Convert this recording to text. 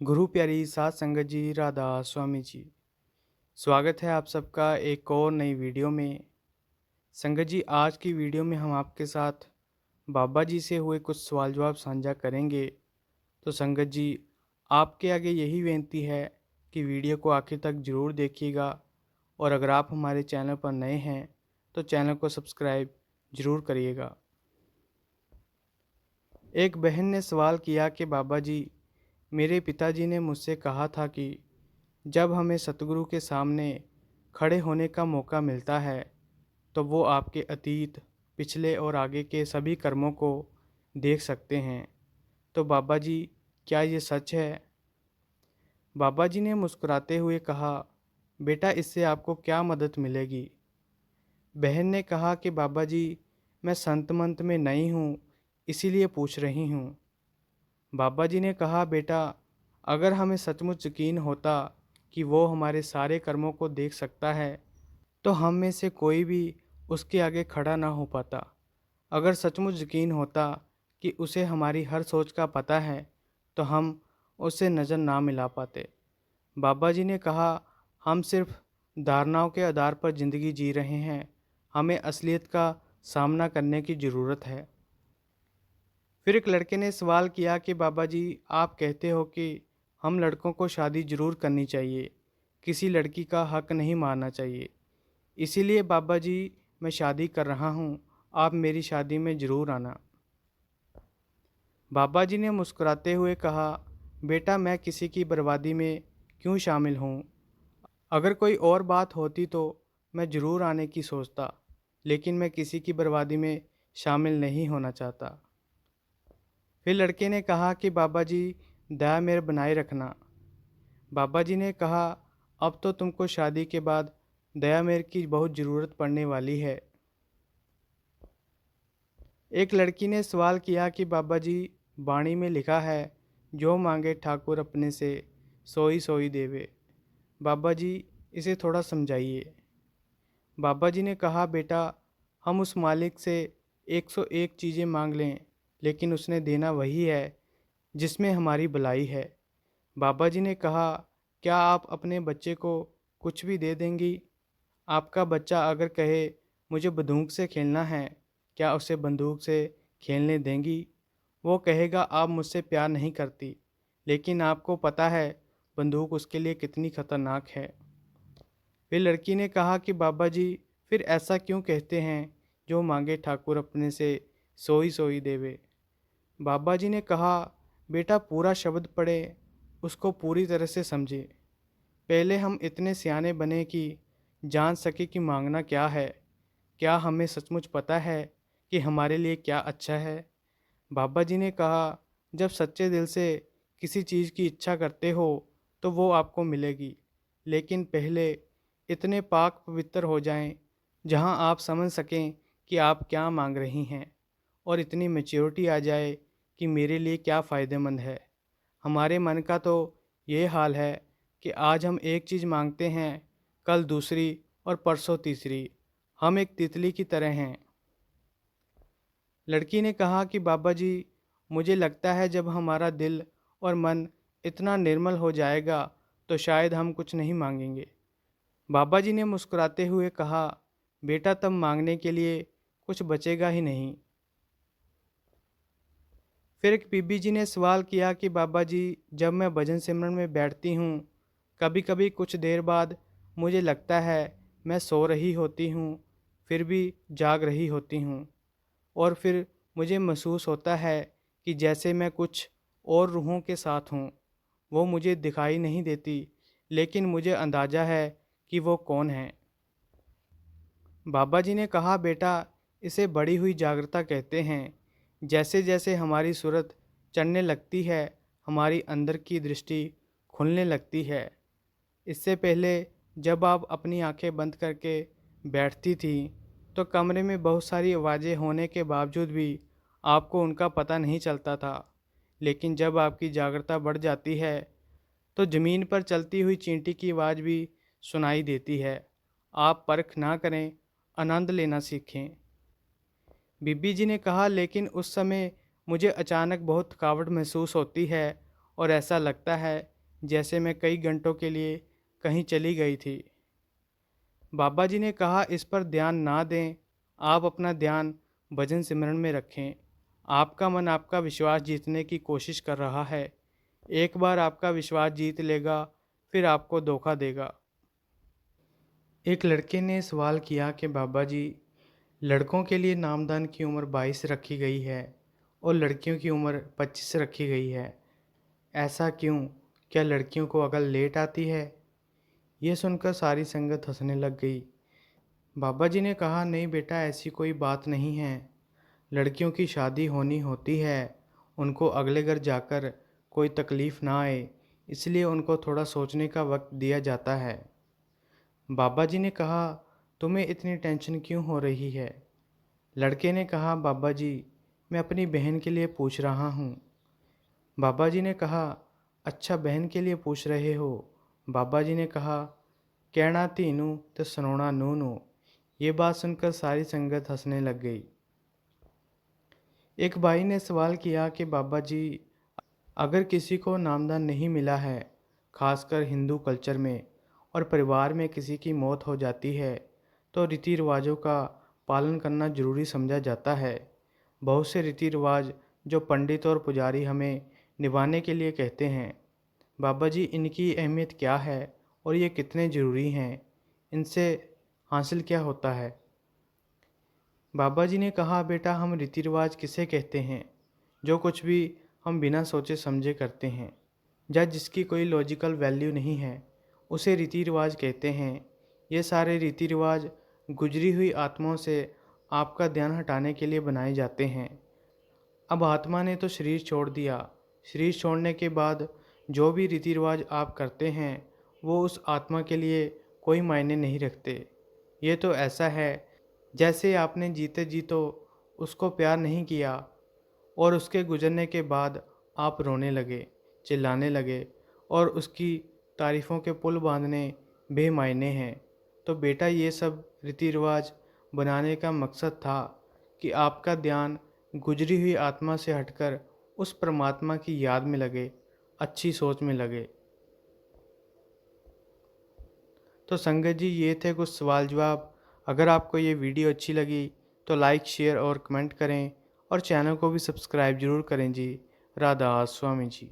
गुरु प्यारी सात संगत जी राधा स्वामी जी। स्वागत है आप सबका एक और नई वीडियो में। संगत जी, आज की वीडियो में हम आपके साथ बाबा जी से हुए कुछ सवाल जवाब साझा करेंगे। तो संगत जी, आपके आगे यही विनती है कि वीडियो को आखिर तक ज़रूर देखिएगा, और अगर आप हमारे चैनल पर नए हैं तो चैनल को सब्सक्राइब ज़रूर करिएगा। एक बहन ने सवाल किया कि बाबा जी, मेरे पिताजी ने मुझसे कहा था कि जब हमें सतगुरु के सामने खड़े होने का मौका मिलता है तो वो आपके अतीत, पिछले और आगे के सभी कर्मों को देख सकते हैं। तो बाबा जी, क्या ये सच है? बाबा जी ने मुस्कुराते हुए कहा, बेटा, इससे आपको क्या मदद मिलेगी? बहन ने कहा कि बाबा जी, मैं संत मंत में नई हूँ, इसीलिए पूछ रही हूँ। बाबा जी ने कहा, बेटा, अगर हमें सचमुच यकीन होता कि वो हमारे सारे कर्मों को देख सकता है तो हम में से कोई भी उसके आगे खड़ा ना हो पाता। अगर सचमुच यकीन होता कि उसे हमारी हर सोच का पता है तो हम उससे नज़र ना मिला पाते। बाबा जी ने कहा, हम सिर्फ धारणाओं के आधार पर ज़िंदगी जी रहे हैं। हमें असलियत का सामना करने की ज़रूरत है। फिर एक लड़के ने सवाल किया कि बाबा जी, आप कहते हो कि हम लड़कों को शादी ज़रूर करनी चाहिए, किसी लड़की का हक नहीं मारना चाहिए। इसीलिए बाबा जी, मैं शादी कर रहा हूँ, आप मेरी शादी में ज़रूर आना। बाबा जी ने मुस्कुराते हुए कहा, बेटा, मैं किसी की बर्बादी में क्यों शामिल हूँ? अगर कोई और बात होती तो मैं ज़रूर आने की सोचता, लेकिन मैं किसी की बर्बादी में शामिल नहीं होना चाहता। फिर लड़के ने कहा कि बाबा जी, दया मेरे बनाए रखना। बाबा जी ने कहा, अब तो तुमको शादी के बाद दया मेर की बहुत ज़रूरत पड़ने वाली है। एक लड़की ने सवाल किया कि बाबा जी, वाणी में लिखा है, जो मांगे ठाकुर अपने से सोई सोई देवे। बाबा जी, इसे थोड़ा समझाइए। बाबा जी ने कहा, बेटा, हम उस मालिक से 101 चीज़ें मांग लें, लेकिन उसने देना वही है जिसमें हमारी भलाई है। बाबा जी ने कहा, क्या आप अपने बच्चे को कुछ भी दे देंगी? आपका बच्चा अगर कहे मुझे बंदूक से खेलना है, क्या उसे बंदूक से खेलने देंगी? वो कहेगा आप मुझसे प्यार नहीं करती, लेकिन आपको पता है बंदूक उसके लिए कितनी खतरनाक है। फिर लड़की ने कहा कि बाबा जी, फिर ऐसा क्यों कहते हैं, जो मांगे ठाकुर अपने से सोई सोई देवे। बाबा जी ने कहा, बेटा, पूरा शब्द पढ़े, उसको पूरी तरह से समझे। पहले हम इतने सियाने बने कि जान सके कि मांगना क्या है। क्या हमें सचमुच पता है कि हमारे लिए क्या अच्छा है? बाबा जी ने कहा, जब सच्चे दिल से किसी चीज़ की इच्छा करते हो तो वो आपको मिलेगी, लेकिन पहले इतने पाक पवित्र हो जाएं जहां आप समझ सकें कि आप क्या मांग रही हैं, और इतनी मैच्योरिटी आ जाए कि मेरे लिए क्या फ़ायदेमंद है। हमारे मन का तो ये हाल है कि आज हम एक चीज़ मांगते हैं, कल दूसरी और परसों तीसरी। हम एक तितली की तरह हैं। लड़की ने कहा कि बाबा जी, मुझे लगता है जब हमारा दिल और मन इतना निर्मल हो जाएगा तो शायद हम कुछ नहीं मांगेंगे। बाबा जी ने मुस्कुराते हुए कहा, बेटा, तब मांगने के लिए कुछ बचेगा ही नहीं। फिर एक बीबी जी ने सवाल किया कि बाबा जी, जब मैं भजन सिमरन में बैठती हूँ, कभी कभी कुछ देर बाद मुझे लगता है मैं सो रही होती हूँ, फिर भी जाग रही होती हूँ, और फिर मुझे महसूस होता है कि जैसे मैं कुछ और रूहों के साथ हूँ। वो मुझे दिखाई नहीं देती, लेकिन मुझे अंदाज़ा है कि वो कौन है। बाबा जी ने कहा, बेटा, इसे बढ़ी हुई जागरूकता कहते हैं। जैसे जैसे हमारी सूरत चढ़ने लगती है, हमारी अंदर की दृष्टि खुलने लगती है। इससे पहले जब आप अपनी आंखें बंद करके बैठती थी तो कमरे में बहुत सारी आवाज़ें होने के बावजूद भी आपको उनका पता नहीं चलता था। लेकिन जब आपकी जागरूकता बढ़ जाती है तो ज़मीन पर चलती हुई चींटी की आवाज़ भी सुनाई देती है। आप परख ना करें, आनंद लेना सीखें। बीबी जी ने कहा, लेकिन उस समय मुझे अचानक बहुत थकावट महसूस होती है और ऐसा लगता है जैसे मैं कई घंटों के लिए कहीं चली गई थी। बाबा जी ने कहा, इस पर ध्यान ना दें, आप अपना ध्यान भजन सिमरन में रखें। आपका मन आपका विश्वास जीतने की कोशिश कर रहा है। एक बार आपका विश्वास जीत लेगा, फिर आपको धोखा देगा। एक लड़के ने सवाल किया कि बाबा जी, लड़कों के लिए नामदान की उम्र 22 रखी गई है और लड़कियों की उम्र 25 रखी गई है। ऐसा क्यों? क्या लड़कियों को अकल लेट आती है? यह सुनकर सारी संगत हंसने लग गई। बाबा जी ने कहा, नहीं बेटा, ऐसी कोई बात नहीं है। लड़कियों की शादी होनी होती है, उनको अगले घर जाकर कोई तकलीफ़ ना आए, इसलिए उनको थोड़ा सोचने का वक्त दिया जाता है। बाबा जी ने कहा, तुम्हें इतनी टेंशन क्यों हो रही है? लड़के ने कहा, बाबा जी, मैं अपनी बहन के लिए पूछ रहा हूँ। बाबा जी ने कहा, अच्छा, बहन के लिए पूछ रहे हो? बाबा जी ने कहा, कहना तीनू तो सुनोना नूनू। ये बात सुनकर सारी संगत हंसने लग गई। एक भाई ने सवाल किया कि बाबा जी, अगर किसी को नामदान नहीं मिला है, खासकर हिंदू कल्चर में, और परिवार में किसी की मौत हो जाती है, तो रीति रिवाजों का पालन करना जरूरी समझा जाता है। बहुत से रीति रिवाज जो पंडित और पुजारी हमें निभाने के लिए कहते हैं। बाबा जी, इनकी अहमियत क्या है और ये कितने ज़रूरी हैं? इनसे हासिल क्या होता है? बाबा जी ने कहा, बेटा, हम रीति रिवाज किसे कहते हैं? जो कुछ भी हम बिना सोचे समझे करते हैं या जिसकी कोई लॉजिकल वैल्यू नहीं है, उसे रीति रिवाज कहते हैं। ये सारे रीति रिवाज गुजरी हुई आत्माओं से आपका ध्यान हटाने के लिए बनाए जाते हैं। अब आत्मा ने तो शरीर छोड़ दिया। शरीर छोड़ने के बाद जो भी रीति रिवाज आप करते हैं, वो उस आत्मा के लिए कोई मायने नहीं रखते। ये तो ऐसा है जैसे आपने जीते जी तो उसको प्यार नहीं किया और उसके गुजरने के बाद आप रोने लगे, चिल्लाने लगे और उसकी तारीफ़ों के पुल बांधने बेमायने हैं। तो बेटा, ये सब रीति रिवाज बनाने का मकसद था कि आपका ध्यान गुजरी हुई आत्मा से हटकर उस परमात्मा की याद में लगे, अच्छी सोच में लगे। तो संगत जी, ये थे कुछ सवाल जवाब। अगर आपको ये वीडियो अच्छी लगी तो लाइक, शेयर और कमेंट करें और चैनल को भी सब्सक्राइब ज़रूर करें जी। राधा स्वामी जी।